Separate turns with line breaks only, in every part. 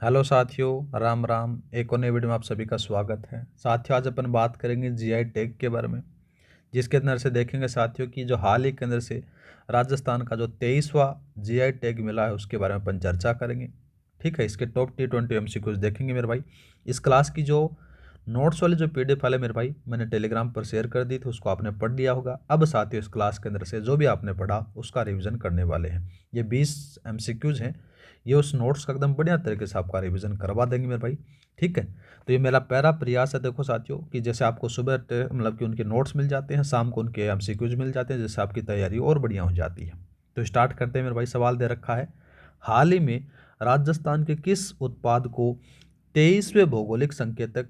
Hello साथियों, राम राम। एक और नए वीडियो में आप सभी का स्वागत है। साथियों, आज अपन बात करेंगे जीआई टैग के बारे में, जिसके अंदर से देखेंगे साथियों की जो हाल ही के अंदर से राजस्थान का जो 23वां जीआई टैग मिला है उसके बारे में अपन चर्चा करेंगे। ठीक है, इसके टॉप T20 MCQs देखेंगे मेरे भाई। इस क्लास की जो नोट्स वाली जो PDF फाइल है मेरे भाई, मैंने टेलीग्राम पर शेयर कर दी थी, उसको आपने पढ़ लिया होगा। अब साथियों, इस क्लास के अंदर से जो भी आपने पढ़ा उसका रिवीजन करने वाले हैं। ये 20 MCQs हैं। ये उस नोट्स का एकदम बढ़िया तरीके से आपका रिवीजन करवा देंगे मेरे भाई। ठीक है, तो ये मेरा पहला प्रयास है। देखो साथियों कि जैसे आपको सुबह मतलब कि उनके नोट्स मिल जाते हैं, शाम को उनके MCQs मिल जाते हैं, जिससे आपकी तैयारी और बढ़िया हो जाती है। तो स्टार्ट करते हैं मेरे भाई। सवाल दे रखा है, हाल ही में राजस्थान के किस उत्पाद को 23वें भौगोलिक संकेतक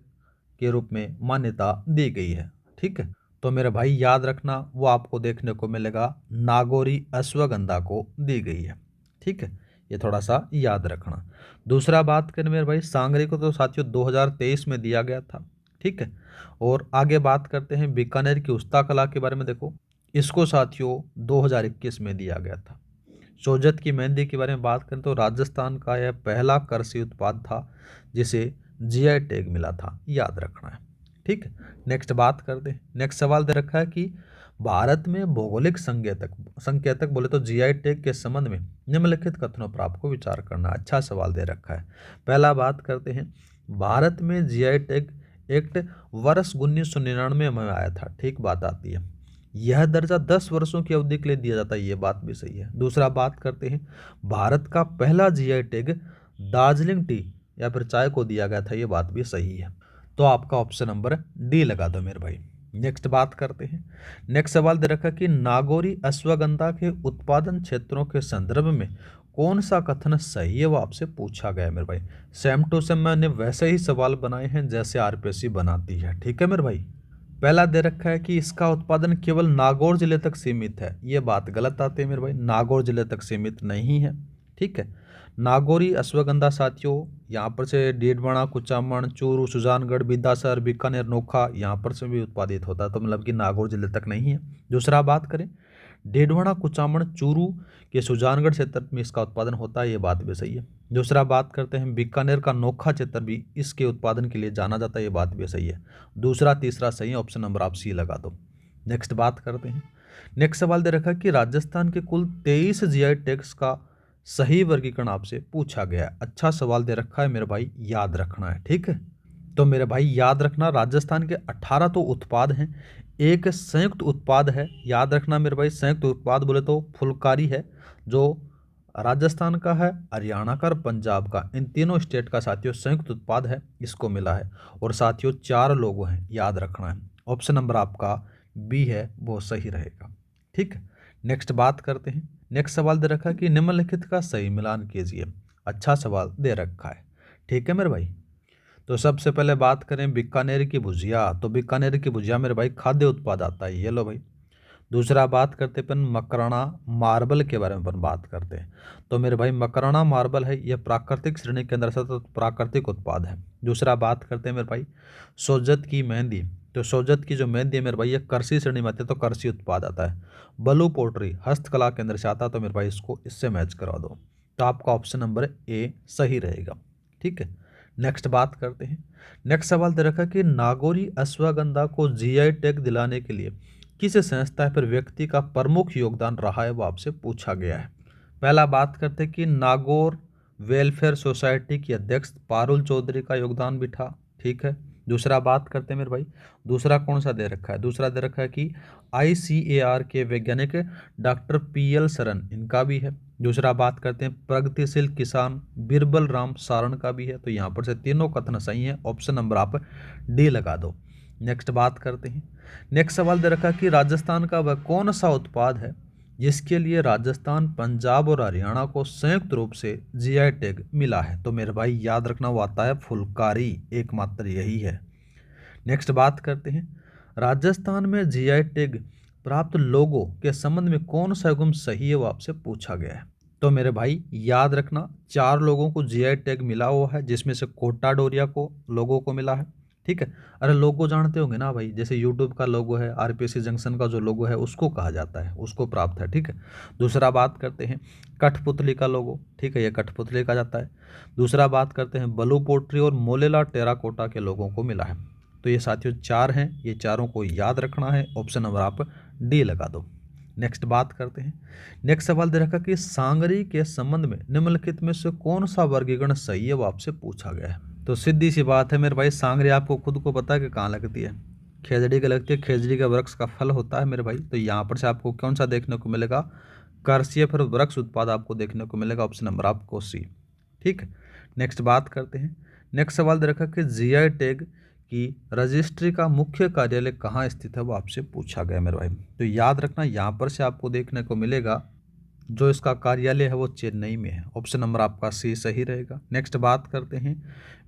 के रूप में मान्यता दी गई है? ठीक है, तो मेरे भाई याद रखना, वो आपको देखने को मिलेगा नागौरी अश्वगंधा को दी गई है। ठीक है, ये थोड़ा सा याद रखना। दूसरा बात करें मेरे भाई, सांगरी को तो साथियों 2023 में दिया गया था। ठीक है, और आगे बात करते हैं बीकानेर की उस्ता कला के बारे में। देखो, इसको साथियों 2021 में दिया गया था। सोजत की मेहंदी के बारे में बात करें तो राजस्थान का यह पहला कृषि उत्पाद था जिसे जीआई टैग मिला था, याद रखना है। ठीक है, नेक्स्ट बात करते हैं। नेक्स्ट सवाल दे रखा है कि भारत में भौगोलिक संकेतक संकेतक बोले तो जीआई टैग के संबंध में निम्नलिखित कथनों पर आपको विचार करना। अच्छा सवाल दे रखा है। पहला बात करते हैं, भारत में जीआई टैग एक्ट वर्ष 1999 में आया था। ठीक बात आती है। यह दर्जा 10 वर्षों की अवधि के लिए दिया जाता है, ये बात भी सही है। दूसरा बात करते हैं, भारत का पहला जीआई टैग दार्जिलिंग टी या फिर चाय को दिया गया था, ये बात भी सही है। तो आपका ऑप्शन नंबर डी लगा दो मेरे भाई। नेक्स्ट बात करते हैं। नेक्स्ट सवाल दे रखा कि नागौरी अश्वगंधा के उत्पादन क्षेत्रों के संदर्भ में कौन सा कथन सही है, वो आपसे पूछा गया है मेरे भाई। सेम टू सेम मैंने वैसे ही सवाल बनाए हैं जैसे आरपीएससी बनाती है। ठीक है मेरे भाई। पहला दे रखा है कि इसका उत्पादन केवल नागौर जिले तक सीमित है, ये बात गलत आती है मेरे भाई। नागौर जिले तक सीमित नहीं है। ठीक है, नागौरी अश्वगंधा साथियों यहाँ पर से डीडवाना, कुचामन, चूरू, सुजानगढ़, बिदासर, बीकानेर, नोखा यहाँ पर से भी उत्पादित होता है, तो मतलब कि नागौर जिले तक नहीं है। दूसरा बात करें, डेढ़वाना, कुचामन, चूरू के सुजानगढ़ क्षेत्र में इसका उत्पादन होता है, ये बात भी सही है। दूसरा बात करते हैं, बीकानेर का नोखा क्षेत्र भी इसके उत्पादन के लिए जाना जाता है, ये बात भी सही है। दूसरा तीसरा सही है, ऑप्शन नंबर आप सी लगा दो। नेक्स्ट बात करते हैं। नेक्स्ट सवाल दे रखा है कि राजस्थान के कुल 23 जीआई टैग्स का सही वर्गीकरण आपसे पूछा गया है। अच्छा सवाल दे रखा है मेरे भाई, याद रखना है। ठीक है, तो मेरे भाई याद रखना, राजस्थान के 18 तो उत्पाद हैं, एक संयुक्त उत्पाद है। याद रखना मेरे भाई, संयुक्त उत्पाद बोले तो फुलकारी है, जो राजस्थान का है, हरियाणा का और पंजाब का, इन तीनों स्टेट का साथियों संयुक्त उत्पाद है, इसको मिला है। और साथियों 4 लोगो हैं, याद रखना है। ऑप्शन नंबर आपका बी है, वो सही रहेगा। ठीक है, नेक्स्ट बात करते हैं। नेक्स्ट सवाल दे रखा है कि निम्नलिखित का सही मिलान कीजिए। अच्छा सवाल दे रखा है। ठीक है मेरे भाई, तो सबसे पहले बात करें बीकानेर की भुजिया, तो बीकानेर की भुजिया मेरे भाई खाद्य उत्पाद आता है, ये लो भाई। दूसरा बात करते अपन मकराना मार्बल के बारे में अपन बात करते हैं, तो मेरे भाई मकराना मार्बल है, यह प्राकृतिक श्रेणी के अंदर से तो प्राकृतिक उत्पाद है। दूसरा बात करते हैं मेरे भाई सोजत की मेहंदी, तो सोजत की जो मेहंदी है मेरे भाई ये कृषि श्रेणी में आती है, तो कृषि उत्पाद आता है। बलू पोट्री हस्तकला के अंदर से आता है, तो मेरे भाई इसको इससे मैच करवा दो। तो आपका ऑप्शन नंबर ए सही रहेगा। ठीक है, नेक्स्ट बात करते हैं। नेक्स्ट सवाल दे रखा कि नागौरी अश्वगंधा को जीआई टैग दिलाने के लिए किस संस्था या फिर व्यक्ति का प्रमुख योगदान रहा है, वो आपसे पूछा गया है। पहला बात करते हैं कि नागौर वेलफेयर सोसाइटी की अध्यक्ष पारुल चौधरी का योगदान भी था। ठीक है, दूसरा बात करते हैं मेरे भाई, दूसरा कौन सा दे रखा है, दूसरा दे रखा है कि ICAR के वैज्ञानिक डॉक्टर PL सरन, इनका भी है। दूसरा बात करते हैं प्रगतिशील किसान बिरबल राम सारण का भी है। तो यहाँ पर से तीनों कथन सही है, ऑप्शन नंबर आप डी लगा दो। नेक्स्ट बात करते हैं। नेक्स्ट सवाल दे रखा कि राजस्थान का वह कौन सा उत्पाद है जिसके लिए राजस्थान, पंजाब और हरियाणा को संयुक्त रूप से जीआई टैग मिला है? तो मेरे भाई याद रखना, वो आता है फुलकारी, एकमात्र यही है। नेक्स्ट बात करते हैं, राजस्थान में जीआई टैग प्राप्त लोगों के संबंध में कौन सा युग्म सही है, वो आपसे पूछा गया है। तो मेरे भाई याद रखना, 4 लोगों को जीआई टैग मिला हुआ है, जिसमें से कोटा डोरिया को लोगों को मिला है, ठीक है। अरे लोगो जानते होंगे ना भाई, जैसे यूट्यूब का लोगो है, आरपीसी जंक्शन का जो लोगो है उसको कहा जाता है, उसको प्राप्त है। ठीक है। दूसरा बात करते हैं कठपुतली का लोगो। ठीक है, ये कठपुतली कहा जाता है। दूसरा बात करते हैं बलू पोट्री और मोलेला टेराकोटा के लोगों को मिला है। तो ये साथियों चार हैं, ये चारों को याद रखना है। ऑप्शन नंबर आप डी लगा दो। नेक्स्ट बात करते हैं। नेक्स्ट सवाल दे रखा कि सांगरी के संबंध में निम्नलिखित में से कौन सा वर्गीकरण सही है, वो आपसे पूछा गया है। तो सीधी सी बात है मेरे भाई, सांगरी आपको खुद को पता है कि कहाँ लगती है, खेजड़ी का लगती है। खेजड़ी का वृक्ष का फल होता है मेरे भाई। तो यहाँ पर से आपको कौन सा देखने को मिलेगा, कर्षीय फिर वृक्ष उत्पाद आपको देखने को मिलेगा। ऑप्शन नंबर आपको सी। ठीक है। नेक्स्ट बात करते हैं। नेक्स्ट सवाल दे रखा कि जीआई टैग की रजिस्ट्री का मुख्य कार्यालय कहाँ स्थित है, वो आपसे पूछा गया मेरे भाई। तो याद रखना यहाँ पर से आपको देखने को मिलेगा जो इसका कार्यालय है वो चेन्नई में है। ऑप्शन नंबर आपका सी सही रहेगा। नेक्स्ट बात करते हैं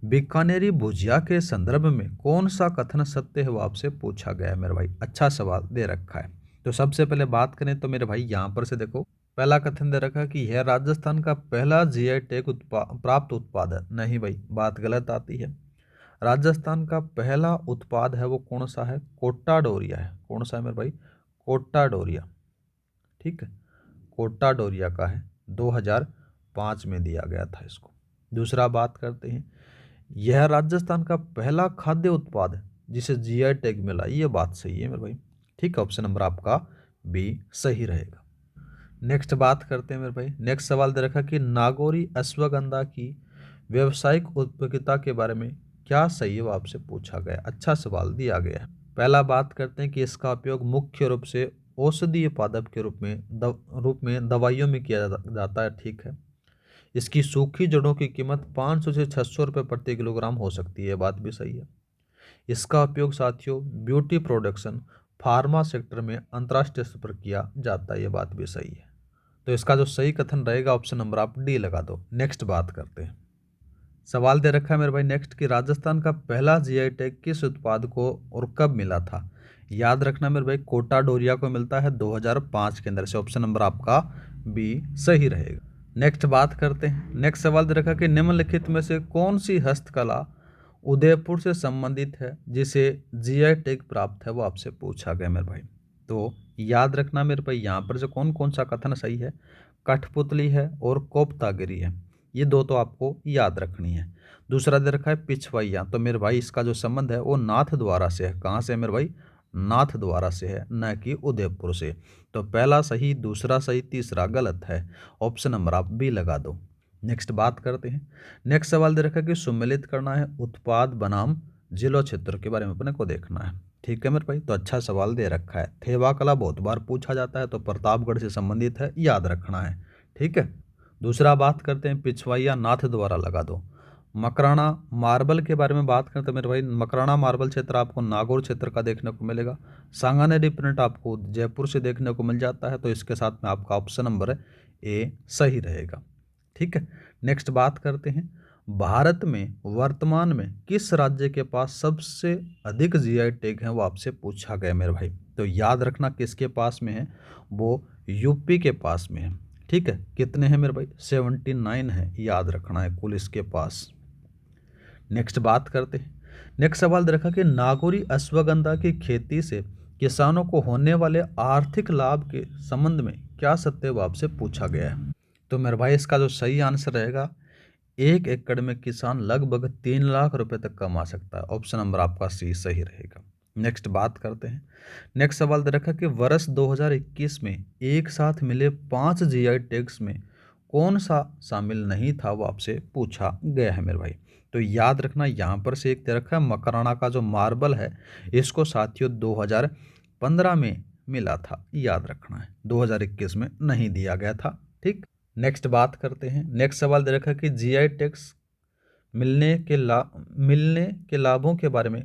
बीकानेरी भुजिया के संदर्भ में कौन सा कथन सत्य है, वो आपसे पूछा गया है मेरे भाई। अच्छा सवाल दे रखा है। तो सबसे पहले बात करें तो मेरे भाई यहाँ पर से देखो, पहला कथन दे रखा है कि यह राजस्थान का पहला जीआई टैग प्राप्त उत्पाद है। नहीं भाई, बात गलत आती है। राजस्थान का पहला उत्पाद है वो कौन सा है, कोट्टा डोरिया है। कौन सा है मेरे भाई, कोट्टा डोरिया। ठीक है, कोट्टा डोरिया का है, 2005 में दिया गया था इसको। दूसरा बात करते हैं, यह राजस्थान का पहला खाद्य उत्पाद है जिसे जीआई टैग मिला। ये बात सही है मेरे भाई। ठीक है, ऑप्शन नंबर आपका बी सही रहेगा। नेक्स्ट बात करते हैं मेरे भाई। नेक्स्ट सवाल दे रखा कि नागौरी अश्वगंधा की व्यावसायिक उपयोगिता के बारे में क्या सही है, वो आपसे पूछा गया। अच्छा सवाल दिया गया है। पहला बात करते हैं कि इसका उपयोग मुख्य रूप से औषधीय पादप के रूप में दवाइयों में किया जाता है। ठीक है। इसकी सूखी जड़ों की कीमत 500 से 600 रुपये प्रति किलोग्राम हो सकती है, बात भी सही है। इसका उपयोग साथियों ब्यूटी प्रोडक्शन, फार्मा सेक्टर में अंतर्राष्ट्रीय स्तर पर किया जाता है, ये बात भी सही है। तो इसका जो सही कथन रहेगा ऑप्शन नंबर आप डी लगा दो। नेक्स्ट बात करते हैं। सवाल दे रखा है मेरे भाई नेक्स्ट कि राजस्थान का पहला जीआई टैग किस उत्पाद को और कब मिला था। याद रखना मेरे भाई, कोटा डोरिया को मिलता है 2005 के अंदर से। ऑप्शन नंबर आपका बी सही रहेगा। नेक्स्ट बात करते हैं। नेक्स्ट सवाल दे रखा कि निम्नलिखित में से कौन सी हस्तकला उदयपुर से संबंधित है जिसे जीआई टैग प्राप्त है, वो आपसे पूछा गया मेरे भाई। तो याद रखना मेरे भाई, यहाँ पर से कौन कौन सा कथन सही है, कठपुतली है और कोपतागिरी है। ये दो तो आपको याद रखनी है। दूसरा दे रखा है पिछवैया। तो मेरे भाई इसका जो संबंध है वो नाथ द्वारा से है। कहाँ से है मेरे भाई, नाथ द्वारा से है, न कि उदयपुर से। तो पहला सही, दूसरा सही, तीसरा गलत है। ऑप्शन नंबर आप बी लगा दो। नेक्स्ट बात करते हैं। नेक्स्ट सवाल दे रखा है कि सुमेलित करना है उत्पाद बनाम जिला क्षेत्र के बारे में अपने को देखना है। ठीक है मेरे भाई। तो अच्छा सवाल दे रखा है। थेवा कला बहुत बार पूछा जाता है, तो प्रतापगढ़ से संबंधित है, याद रखना है। ठीक है। दूसरा बात करते हैं पिछवैया नाथ द्वारा लगा दो। मकराना मार्बल के बारे में बात करते हैं मेरे भाई। मकराना मार्बल क्षेत्र आपको नागौर क्षेत्र का देखने को मिलेगा। सांगानेरी प्रिंट आपको जयपुर से देखने को मिल जाता है। तो इसके साथ में आपका ऑप्शन नंबर ए सही रहेगा। ठीक है। नेक्स्ट बात करते हैं, भारत में वर्तमान में किस राज्य के पास सबसे अधिक जीआई टैग हैं, वो आपसे पूछा गया मेरे भाई। तो याद रखना किसके पास में है, वो यूपी के पास में है। ठीक है। कितने हैं मेरे भाई, 79 है, याद रखना है कुल इसके पास। नेक्स्ट बात करते हैं। नेक्स्ट सवाल दे रखा कि नागौरी अश्वगंधा की खेती से किसानों को होने वाले आर्थिक लाभ के संबंध में क्या सत्य, वो आपसे पूछा गया है। तो मेरे भाई इसका जो सही आंसर रहेगा, 1 एकड़ में किसान लगभग 3 लाख रुपए तक कमा सकता है। ऑप्शन नंबर आपका सी सही रहेगा। नेक्स्ट बात करते हैं। नेक्स्ट सवाल दे रखा कि वर्ष 2021 में एक साथ मिले 5 जीआई टैग्स में कौन सा शामिल नहीं था, वो आपसे पूछा गया है मेरे भाई। तो याद रखना यहाँ पर से एक दे रखा है मकराना का जो मार्बल है, इसको साथियों 2015 में मिला था, याद रखना है। 2021 में नहीं दिया गया था। ठीक। नेक्स्ट बात करते हैं। नेक्स्ट सवाल दे रखा है कि जीआई टैग्स मिलने के लाभों के बारे में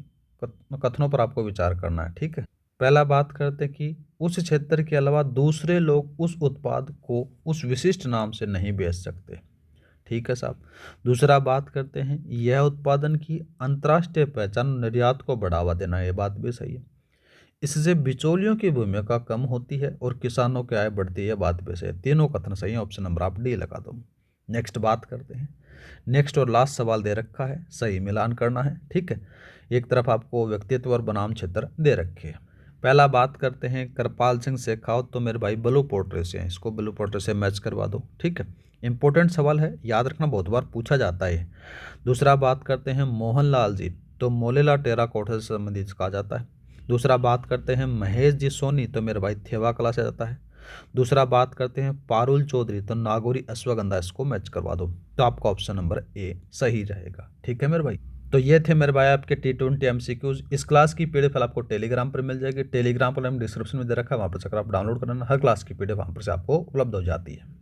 कथनों पर आपको विचार करना है। ठीक है। पहला बात करते हैं कि उस क्षेत्र के अलावा दूसरे लोग उस उत्पाद को उस विशिष्ट नाम से नहीं बेच सकते। ठीक है साहब। दूसरा बात करते हैं, यह उत्पादन की अंतर्राष्ट्रीय पहचान निर्यात को बढ़ावा देना, ये बात भी सही है। इससे बिचौलियों की भूमिका कम होती है और किसानों की आय बढ़ती है, बात भी सही है। तीनों कथन सही है। ऑप्शन नंबर आप डी लगा दो। नेक्स्ट बात करते हैं। नेक्स्ट और लास्ट सवाल दे रखा है, सही मिलान करना है। ठीक है, एक तरफ आपको व्यक्तित्व और बनाम क्षेत्र दे रखे हैं। पहला बात करते हैं कृपाल सिंह शेखावत, तो मेरे भाई ब्लू पोर्ट्रेट से हैं, इसको ब्लू पोर्ट्रेट से मैच करवा दो। ठीक है, इंपॉर्टेंट सवाल है, याद रखना, बहुत बार पूछा जाता है। दूसरा बात करते हैं मोहनलाल जी, तो मोलेला टेराकोटा से संबंधित कहा जाता है। दूसरा बात करते हैं महेश जी सोनी, तो मेरे भाई थेवा कला से जाता है। दूसरा बात करते हैं पारुल चौधरी, तो नागौरी अश्वगंधा, इसको मैच करवा दो। तो आपका ऑप्शन नंबर ए सही रहेगा। ठीक है मेरे भाई, तो ये थे मेरे भाई आपके T20 MCQs। इस क्लास की पीडीएफ आपको टेलीग्राम पर मिल जाएगी। टेलीग्राम पर हम डिस्क्रिप्शन में दे रखा है, वहाँ पर जाकर आप डाउनलोड करना। हर क्लास की पीडीएफ वहाँ पर से आपको उपलब्ध हो जाती है।